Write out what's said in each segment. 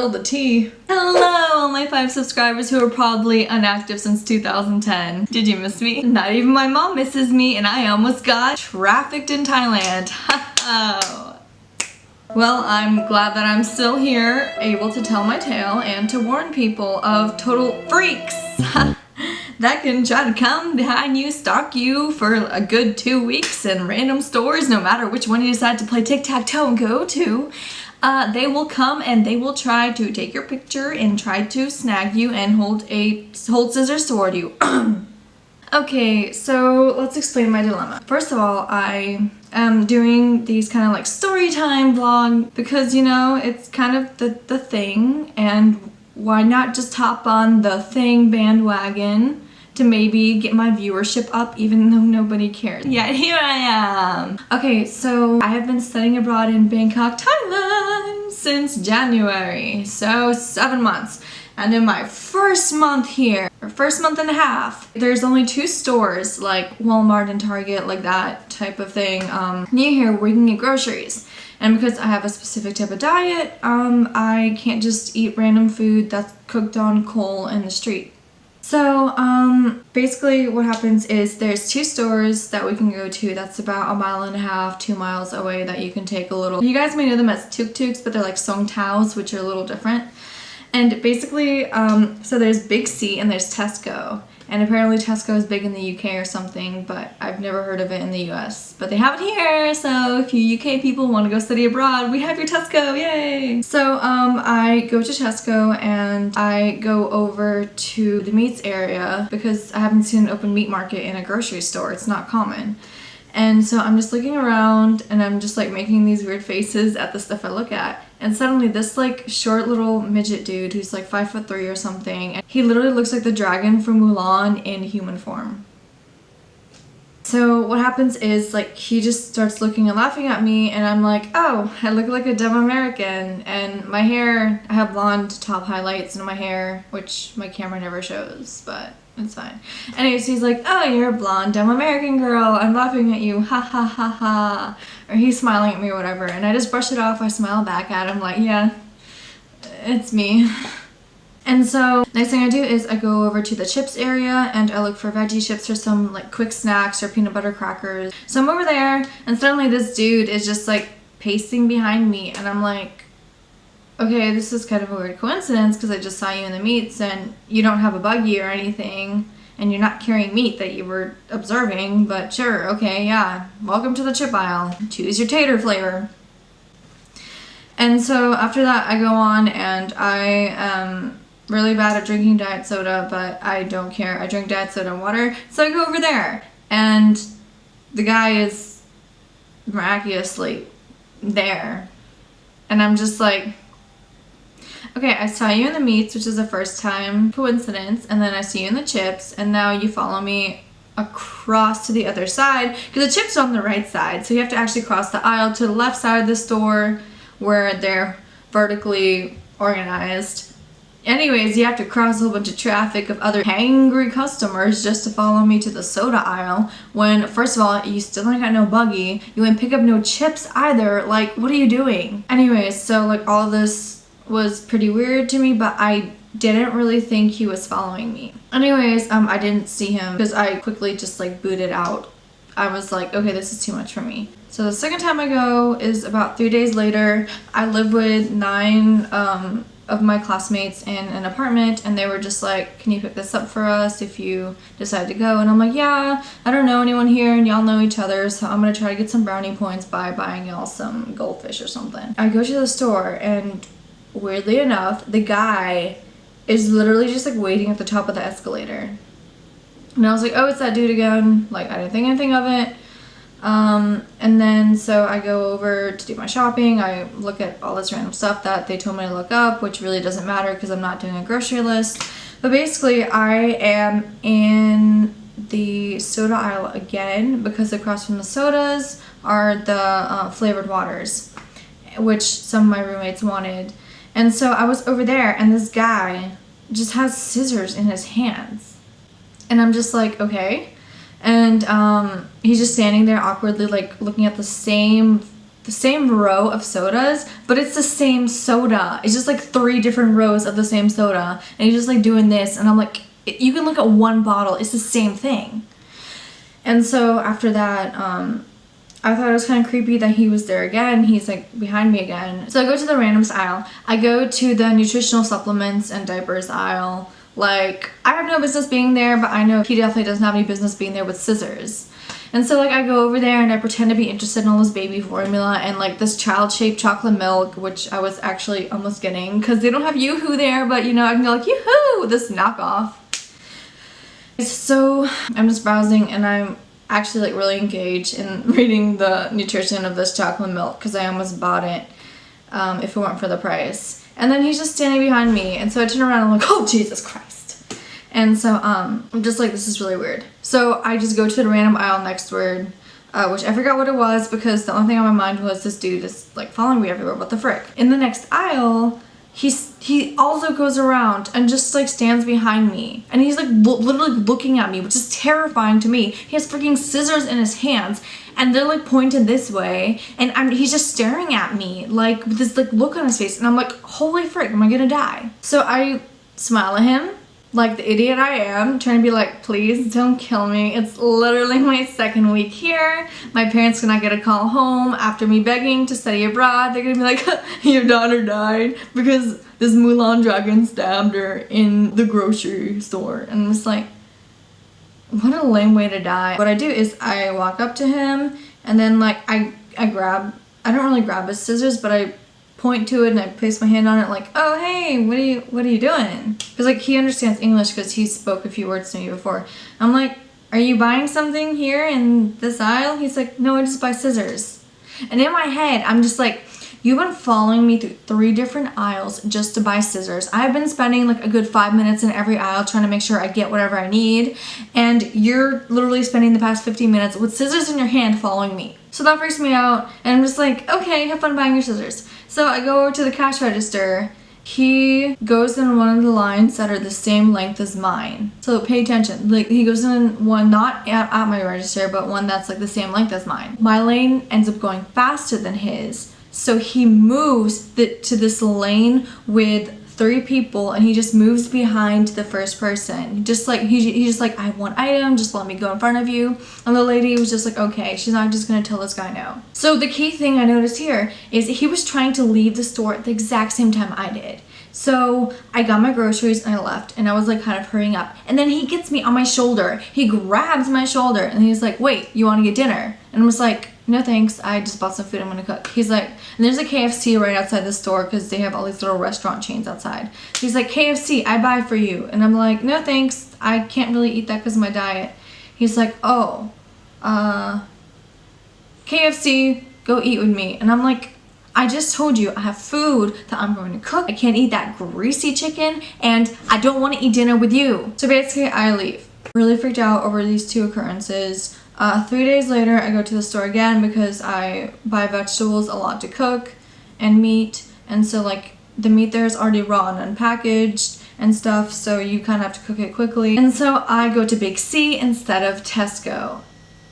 spill the tea. Hello, all my 5 subscribers who are probably inactive since 2010. Did you miss me? Not even my mom misses me, and I almost got trafficked in Thailand. Well, I'm glad that I'm still here, able to tell my tale and to warn people of total freaks that can try to come behind you, stalk you for a good 2 weeks in random stores, no matter which one you decide to play tic-tac-toe and go to. They will come and they will try to take your picture and try to snag you and hold scissors toward you. Okay, so let's explain my dilemma. First of all, I am doing these kind of like story time vlog because, you know, it's kind of the thing, and why not just hop on the thing bandwagon to maybe get my viewership up even though nobody cares. Yeah, here I am. Okay, so I have been studying abroad in Bangkok, Thailand since January, so 7 months. And in my first month here, or first month and a half, there's only 2 stores like Walmart and Target, like that type of thing, near here where you can get groceries. And because I have a specific type of diet, I can't just eat random food that's cooked on coal in the street. So basically what happens is there's 2 stores that we can go to that's about 1.5 miles, 2 miles away that you can take a little. You guys may know them as tuk-tuks, but they're like song taos, which are a little different. And basically, so there's Big C and there's Tesco. And apparently Tesco is big in the UK or something, but I've never heard of it in the US. But they have it here, so if you UK people want to go study abroad, we have your Tesco, yay! So I go to Tesco and I go over to the meats area because I haven't seen an open meat market in a grocery store. It's not common. And so I'm just looking around and I'm just like making these weird faces at the stuff I look at. And suddenly this like short little midget dude who's like 5'3" or something, and he literally looks like the dragon from Mulan in human form. So what happens is like he just starts looking and laughing at me, and I'm like, oh, I look like a dumb American, and my hair, I have blonde top highlights in my hair, which my camera never shows, but it's fine. Anyways, he's like, oh, you're a blonde, dumb American girl. I'm laughing at you. Ha ha ha ha. Or he's smiling at me or whatever. And I just brush it off. I smile back at him like, yeah, it's me. And so next thing I do is I go over to the chips area and I look for veggie chips or some like quick snacks or peanut butter crackers. So I'm over there and suddenly this dude is just like pacing behind me, and I'm like, okay, this is kind of a weird coincidence because I just saw you in the meats and you don't have a buggy or anything and you're not carrying meat that you were observing, but sure, okay, yeah, welcome to the chip aisle. Choose your tater flavor. And so after that I go on and I am really bad at drinking diet soda, but I don't care. I drink diet soda and water. So I go over there and the guy is miraculously there. And I'm just like, okay, I saw you in the meats, which is the first time coincidence, and then I see you in the chips, and now you follow me across to the other side, because the chips are on the right side, so you have to actually cross the aisle to the left side of the store where they're vertically organized. Anyways, you have to cross a whole bunch of traffic of other hangry customers just to follow me to the soda aisle, when first of all, you still ain't got no buggy, you ain't pick up no chips either, like, what are you doing? Anyways, so like all of this was pretty weird to me, but I didn't really think he was following me. Anyways, I didn't see him because I quickly just like booted out. I was like, okay, this is too much for me. So the second time I go is about 3 days later. I live with 9 of my classmates in an apartment, and they were just like, can you pick this up for us if you decide to go? And I'm like, yeah, I don't know anyone here and y'all know each other, so I'm gonna try to get some brownie points by buying y'all some goldfish or something. I go to the store and weirdly enough, the guy is literally just like waiting at the top of the escalator. And I was like, oh, it's that dude again. Like, I didn't think anything of it. And then so I go over to do my shopping. I look at all this random stuff that they told me to look up, which really doesn't matter because I'm not doing a grocery list. But basically, I am in the soda aisle again because across from the sodas are the flavored waters, which some of my roommates wanted. And so I was over there and this guy just has scissors in his hands. And I'm just like, okay. And he's just standing there awkwardly like looking at the same the same row of sodas, but it's the same soda. It's just like 3 different rows of the same soda, and he's just like doing this, and I'm like, you can look at one bottle, it's the same thing. And so after that, I thought it was kind of creepy that he was there again. He's like behind me again. So I go to the randoms aisle. I go to the nutritional supplements and diapers aisle. Like, I have no business being there, but I know he definitely doesn't have any business being there with scissors. And so like I go over there and I pretend to be interested in all this baby formula and like this child-shaped chocolate milk, which I was actually almost getting because they don't have Yoo-hoo there, but you know, I can go like, Yoo-hoo, this knockoff. So I'm just browsing and I'm actually like really engaged in reading the nutrition of this chocolate milk because I almost bought it if it weren't for the price. And then he's just standing behind me, and so I turn around and I'm like, oh Jesus Christ. And so I'm just like, this is really weird. So I just go to the random aisle nextward, which I forgot what it was because the only thing on my mind was this dude is like following me everywhere. What the frick? In the next aisle, he also goes around and just like stands behind me, and he's like literally looking at me, which is terrifying to me. He has freaking scissors in his hands and they're like pointed this way, and he's just staring at me like with this like look on his face, and I'm like, holy frick, am I gonna die? So I smile at him like the idiot I am, trying to be like, please don't kill me. It's literally my 2nd week here. My parents cannot get a call home after me begging to study abroad. They're gonna be like, your daughter died because this Mulan dragon stabbed her in the grocery store. And I'm just like, what a lame way to die. What I do is I walk up to him and then like I don't really grab his scissors, but I point to it and I place my hand on it like, oh hey, what are you doing? Because like he understands English because he spoke a few words to me before. I'm like, are you buying something here in this aisle? He's like, no, I just buy scissors. And in my head I'm just like, you've been following me through 3 different aisles just to buy scissors. I've been spending like a good 5 minutes in every aisle trying to make sure I get whatever I need, and you're literally spending the past 15 minutes with scissors in your hand following me. So that freaks me out, and I'm just like, okay, have fun buying your scissors. So I go over to the cash register. He goes in one of the lines that are the same length as mine. So pay attention. Like he goes in one not at my register, but one that's like the same length as mine. My lane ends up going faster than his. So he moves to this lane with 3 people, and he just moves behind the first person. Just like he's just like, I have one item, just let me go in front of you. And the lady was just like, okay, she's not just gonna tell this guy no. So the key thing I noticed here is he was trying to leave the store at the exact same time I did. So I got my groceries and I left, and I was like kind of hurrying up, and then he gets me on my shoulder. He grabs my shoulder and he's like, wait, you want to get dinner? And I was like, no thanks, I just bought some food I'm gonna cook. He's like, and there's a KFC right outside the store because they have all these little restaurant chains outside. He's like, KFC, I buy for you. And I'm like, no thanks, I can't really eat that because of my diet. He's like, oh, KFC, go eat with me. And I'm like, I just told you I have food that I'm going to cook. I can't eat that greasy chicken, and I don't want to eat dinner with you. So basically I leave. Really freaked out over these 2 occurrences. 3 days later, I go to the store again because I buy vegetables a lot to cook and meat, and so like the meat there is already raw and unpackaged and stuff, so you kind of have to cook it quickly. And so I go to Big C instead of Tesco,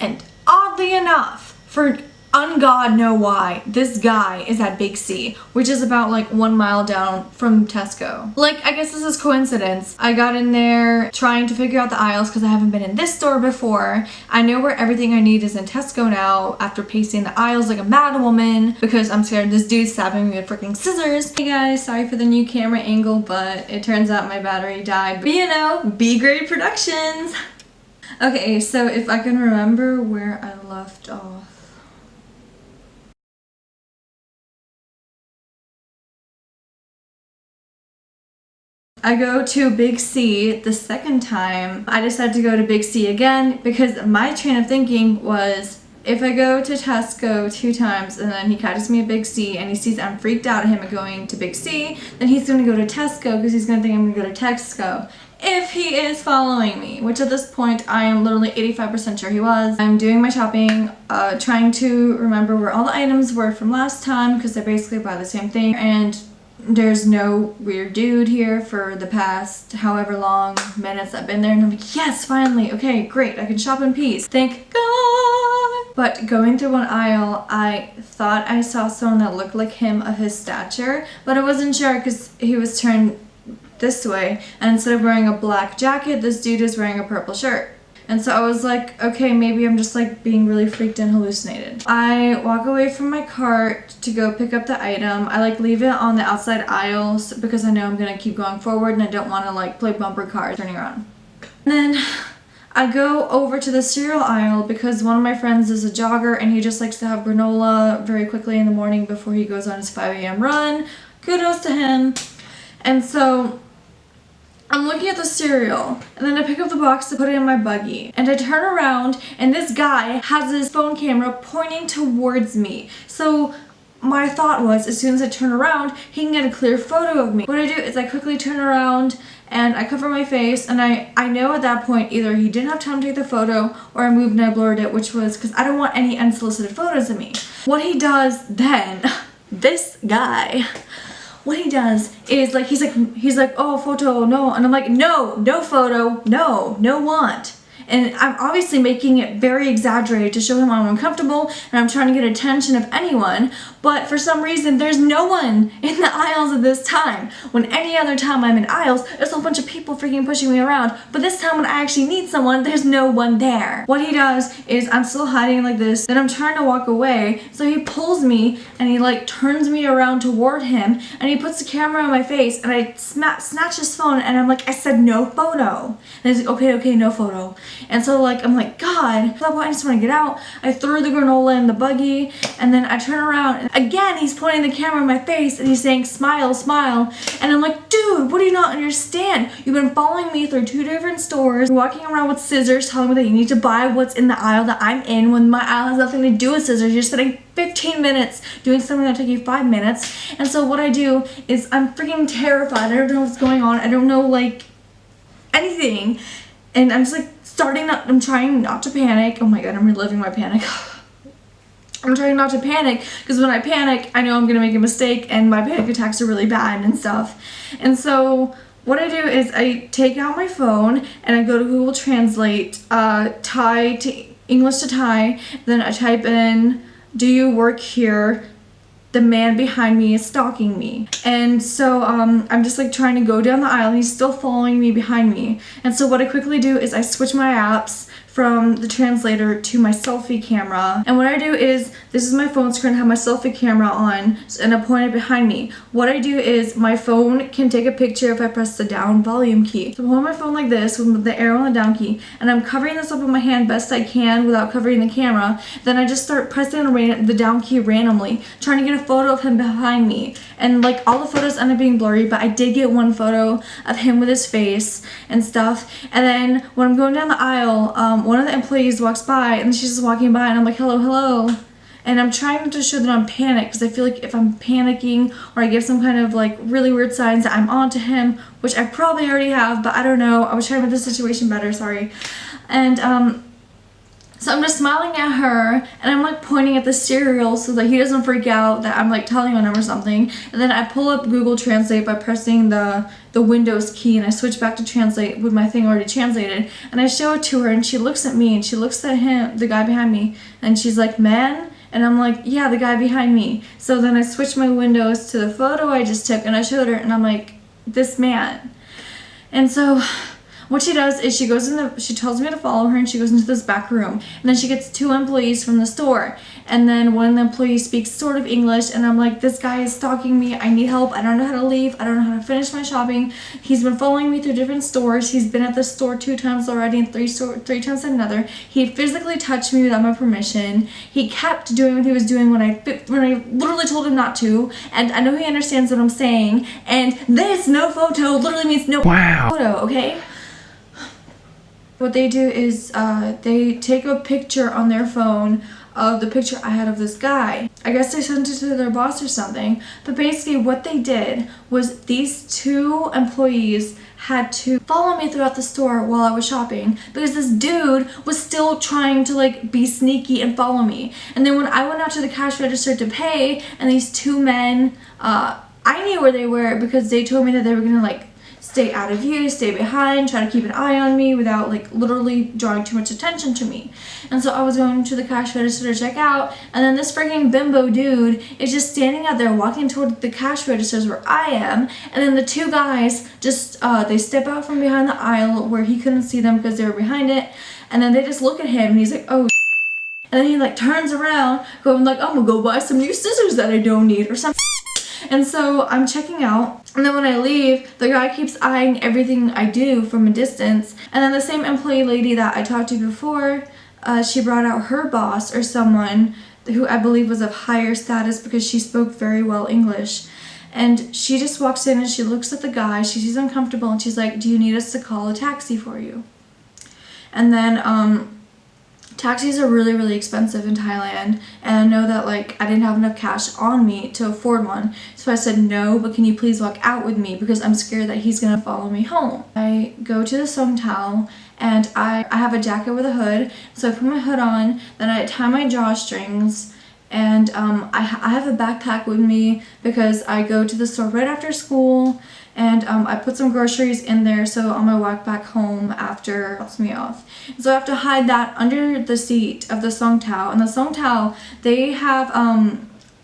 and oddly enough, for ungod know why, this guy is at Big C, which is about like 1 mile down from Tesco. Like, I guess this is coincidence. I got in there trying to figure out the aisles because I haven't been in this store before. I know where everything I need is in Tesco now after pacing the aisles like a mad woman because I'm scared this dude stabbing me with freaking scissors. Hey guys, sorry for the new camera angle, but it turns out my battery died. But you know, B-grade productions. Okay, so if I can remember where I left off. I go to Big C the 2nd time. I decided to go to Big C again because my train of thinking was, if I go to Tesco 2 times and then he catches me at Big C and he sees I'm freaked out at him going to Big C, then he's going to go to Tesco because he's going to think I'm going to go to Tesco. If he is following me, which at this point I am literally 85% sure he was. I'm doing my shopping, trying to remember where all the items were from last time because I basically buy the same thing, and there's no weird dude here for the past however long minutes I've been there, and I'm like, yes, finally, okay, great, I can shop in peace. Thank God. But going through one aisle, I thought I saw someone that looked like him of his stature, but I wasn't sure because he was turned this way, and instead of wearing a black jacket, this dude is wearing a purple shirt. And so I was like, okay, maybe I'm just like being really freaked and hallucinated. I walk away from my cart to go pick up the item. I like leave it on the outside aisles because I know I'm gonna keep going forward and I don't want to like play bumper cars turning around. And then I go over to the cereal aisle because one of my friends is a jogger and he just likes to have granola very quickly in the morning before he goes on his 5 a.m. run. Kudos to him. And so I'm looking at the cereal, and then I pick up the box to put it in my buggy, and I turn around, and this guy has his phone camera pointing towards me. So my thought was, as soon as I turn around, he can get a clear photo of me. What I do is I quickly turn around, and I cover my face, and I know at that point either he didn't have time to take the photo, or I moved and I blurred it, which was because I don't want any unsolicited photos of me. What he does then, this guy, what he does is like he's like, oh, photo, no, and I'm like, no photo, no want. And I'm obviously making it very exaggerated to show him I'm uncomfortable and I'm trying to get attention of anyone, but for some reason there's no one in the aisles at this time. When any other time I'm in aisles, there's a whole bunch of people freaking pushing me around, but this time when I actually need someone, there's no one there. What he does is I'm still hiding like this, then I'm trying to walk away, so he pulls me and he like turns me around toward him and he puts the camera on my face and I snatch his phone and I'm like, I said no photo. And he's like, okay, no photo. And so like, I'm like, God, at that point I just want to get out. I threw the granola in the buggy and then I turn around and again he's pointing the camera in my face and he's saying smile, smile. And I'm like, dude, what do you not understand? You've been following me through 2 different stores, walking around with scissors telling me that you need to buy what's in the aisle that I'm in when my aisle has nothing to do with scissors. You're spending 15 minutes doing something that took you 5 minutes. And so what I do is I'm freaking terrified. I don't know what's going on. I don't know like anything. And I'm just like I'm trying not to panic. Oh my God, I'm reliving my panic. I'm trying not to panic because when I panic, I know I'm gonna make a mistake and my panic attacks are really bad and stuff. And so what I do is I take out my phone and I go to Google Translate, Thai to English to Thai, then I type in, do you work here? The man behind me is stalking me. And so I'm just like trying to go down the aisle and he's still following me behind me. And so what I quickly do is I switch my apps from the translator to my selfie camera. And what I do is, this is my phone screen, I have my selfie camera on and I point it behind me. What I do is my phone can take a picture if I press the down volume key. So I'm holding my phone like this with the arrow on the down key and I'm covering this up with my hand best I can without covering the camera. Then I just start pressing the down key randomly, trying to get a photo of him behind me. And like all the photos end up being blurry, but I did get one photo of him with his face and stuff. And then when I'm going down the aisle, one of the employees walks by and she's just walking by and I'm like, hello. And I'm trying not to show that I'm panicked because I feel like if I'm panicking or I give some kind of like really weird signs that I'm on to him, which I probably already have, but I don't know. I was trying to make the situation better, sorry. And so I'm just smiling at her and I'm like pointing at the cereal so that he doesn't freak out that I'm like telling on him or something. And then I pull up Google Translate by pressing the Windows key and I switch back to translate with my thing already translated. And I show it to her and she looks at me and she looks at him, the guy behind me, and she's like, man? And I'm like, yeah, the guy behind me. So then I switched my windows to the photo I just took and I showed her and I'm like, this man. And so what she does is she tells me to follow her and she goes into this back room. And then she gets 2 employees from the store. And then one of the employees speaks sort of English and I'm like, this guy is stalking me. I need help. I don't know how to leave. I don't know how to finish my shopping. He's been following me through different stores. He's been at this store 2 times already and 3 times at another. He physically touched me without my permission. He kept doing what he was doing when I literally told him not to. And I know he understands what I'm saying. And this no photo literally means no photo, okay? What they do is they take a picture on their phone of the picture I had of this guy. I guess they sent it to their boss or something. But basically what they did was these 2 employees had to follow me throughout the store while I was shopping because this dude was still trying to like be sneaky and follow me. And then when I went out to the cash register to pay and these 2 men, I knew where they were because they told me that they were gonna like stay out of view, stay behind, try to keep an eye on me without like literally drawing too much attention to me. And so I was going to the cash register to check out, and then this freaking bimbo dude is just standing out there walking toward the cash registers where I am, and then the two guys just they step out from behind the aisle where he couldn't see them because they were behind it, and then they just look at him and he's like, oh, and then he like turns around going like, I'm gonna go buy some new scissors that I don't need or something. And so I'm checking out, and then when I leave, the guy keeps eyeing everything I do from a distance. And then the same employee lady that I talked to before, she brought out her boss or someone who I believe was of higher status because she spoke very well English. And she just walks in and she looks at the guy, she sees uncomfortable, and she's like, do you need us to call a taxi for you? And then taxis are really, really expensive in Thailand, and I know that like I didn't have enough cash on me to afford one, so I said no, but can you please walk out with me because I'm scared that he's gonna follow me home. I go to the Song Tao, and I have a jacket with a hood, so I put my hood on, then I tie my drawstrings, and I have a backpack with me because I go to the store right after school, and I put some groceries in there so on my walk back home after it drops me off. So I have to hide that under the seat of the Song Tao. And the Song Tao, they have,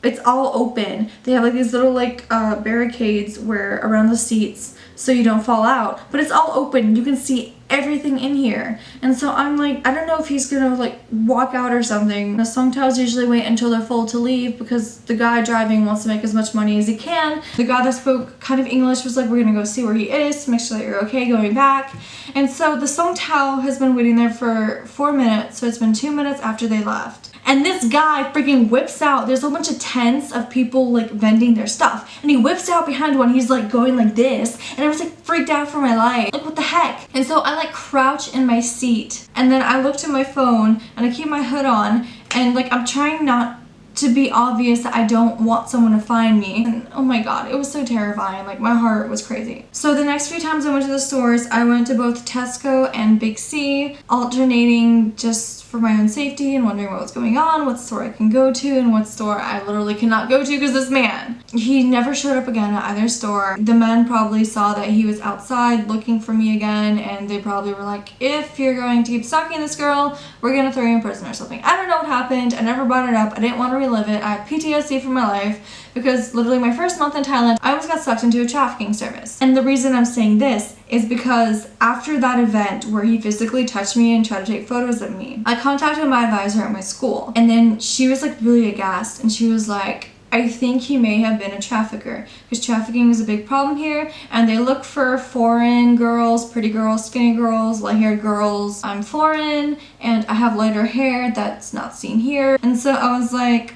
it's all open. They have like these little like barricades where around the seats so you don't fall out. But it's all open. You can see everything in here. And so I'm like, I don't know if he's gonna like walk out or something. The Song Taos usually wait until they're full to leave because the guy driving wants to make as much money as he can. The guy that spoke kind of English was like, we're gonna go see where he is to make sure that you're okay going back. And so the Song Tao has been waiting there for 4 minutes, so it's been 2 minutes after they left. And this guy freaking whips out, there's a whole bunch of tents of people like vending their stuff. And he whips out behind one, he's like going like this. And I was like freaked out for my life. Like what the heck? And so I like crouch in my seat. And then I look to my phone and I keep my hood on. And like I'm trying not to be obvious that I don't want someone to find me. And oh my god, it was so terrifying. Like my heart was crazy. So the next few times I went to the stores, I went to both Tesco and Big C, alternating just for my own safety and wondering what was going on, what store I can go to, and what store I literally cannot go to because this man, he never showed up again at either store. The men probably saw that he was outside looking for me again, and they probably were like, if you're going to keep stalking this girl, we're gonna throw you in prison or something. I don't know what happened. I never brought it up. I didn't want to relive it. I have PTSD from my life because literally my first month in Thailand, I almost got sucked into a trafficking service. And the reason I'm saying this is because after that event where he physically touched me and tried to take photos of me, I contacted my advisor at my school, and then she was like really aghast, and she was like, I think he may have been a trafficker because trafficking is a big problem here, and they look for foreign girls, pretty girls, skinny girls, light-haired girls. I'm foreign and I have lighter hair that's not seen here. And so I was like,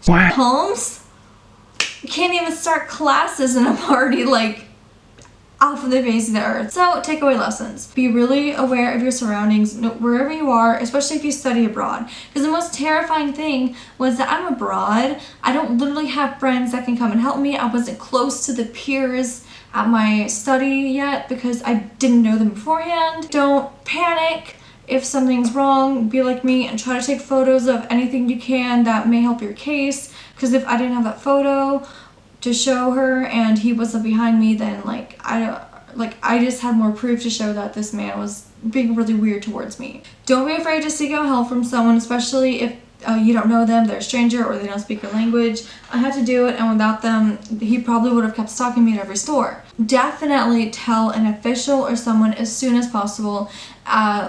what? Holmes? You can't even start classes and I'm already like off of the face of the earth. So takeaway lessons. Be really aware of your surroundings wherever you are, especially if you study abroad. Because the most terrifying thing was that I'm abroad. I don't literally have friends that can come and help me. I wasn't close to the peers at my study yet because I didn't know them beforehand. Don't panic. If something's wrong, be like me and try to take photos of anything you can that may help your case. Because if I didn't have that photo to show her and he wasn't behind me, then I just had more proof to show that this man was being really weird towards me. Don't be afraid to seek out help from someone, especially if you don't know them, they're a stranger, or they don't speak your language. I had to do it, and without them, he probably would have kept stalking me at every store. Definitely tell an official or someone as soon as possible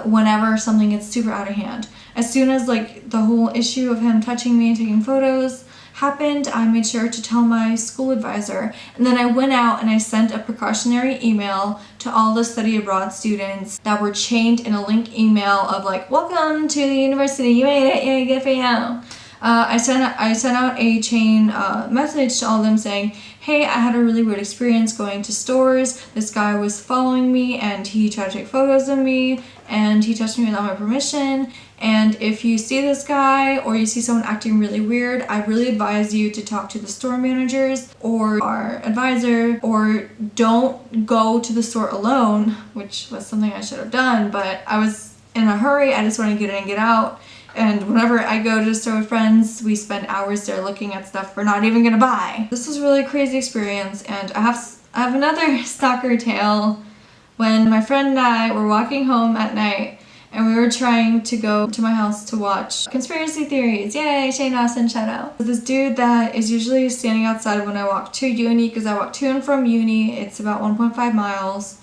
whenever something gets super out of hand. As soon as like the whole issue of him touching me and taking photos happened, I made sure to tell my school advisor, and then I went out and I sent a precautionary email to all the study abroad students that were chained in a link email of like, welcome to the university, you made it, yay, good for you. I sent out a chain message to all of them saying, hey, I had a really weird experience going to stores. This guy was following me and he tried to take photos of me and he touched me without my permission. And if you see this guy or you see someone acting really weird, I really advise you to talk to the store managers or our advisor, or don't go to the store alone, which was something I should have done, but I was in a hurry. I just wanted to get in and get out. And whenever I go to the store with friends, we spend hours there looking at stuff we're not even gonna buy. This was really a crazy experience, and I have I have another stalker tale. When my friend and I were walking home at night and we were trying to go to my house to watch conspiracy theories. Yay, Shane Austin, shout out. This dude that is usually standing outside when I walk to uni, because I walk to and from uni. It's about 1.5 miles.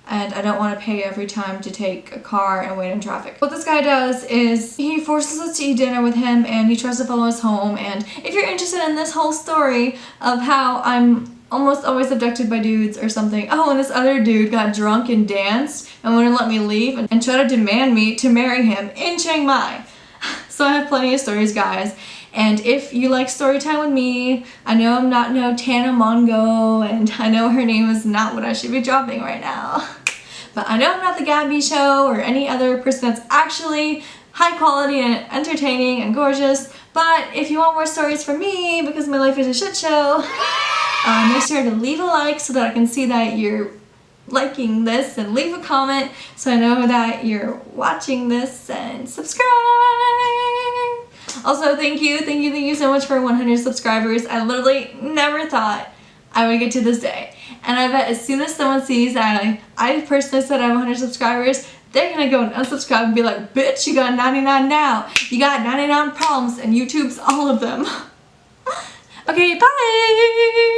And I don't want to pay every time to take a car and wait in traffic. What this guy does is he forces us to eat dinner with him and he tries to follow us home. And if you're interested in this whole story of how I'm almost always abducted by dudes or something. Oh, and this other dude got drunk and danced and wouldn't let me leave and tried to demand me to marry him in Chiang Mai. So I have plenty of stories, guys. And if you like story time with me, I know I'm not no Tana Mongo, and I know her name is not what I should be dropping right now. But I know I'm not the Gabby Show or any other person that's actually high quality and entertaining and gorgeous. But if you want more stories from me, because my life is a shit show, make sure to leave a like so that I can see that you're liking this, and leave a comment so I know that you're watching this, and subscribe. Also, thank you so much for 100 subscribers. I literally never thought I would get to this day. And I bet as soon as someone sees that I personally said I have 100 subscribers, they're gonna go and unsubscribe and be like, bitch, you got 99 now. You got 99 problems and YouTube's all of them. Okay, bye!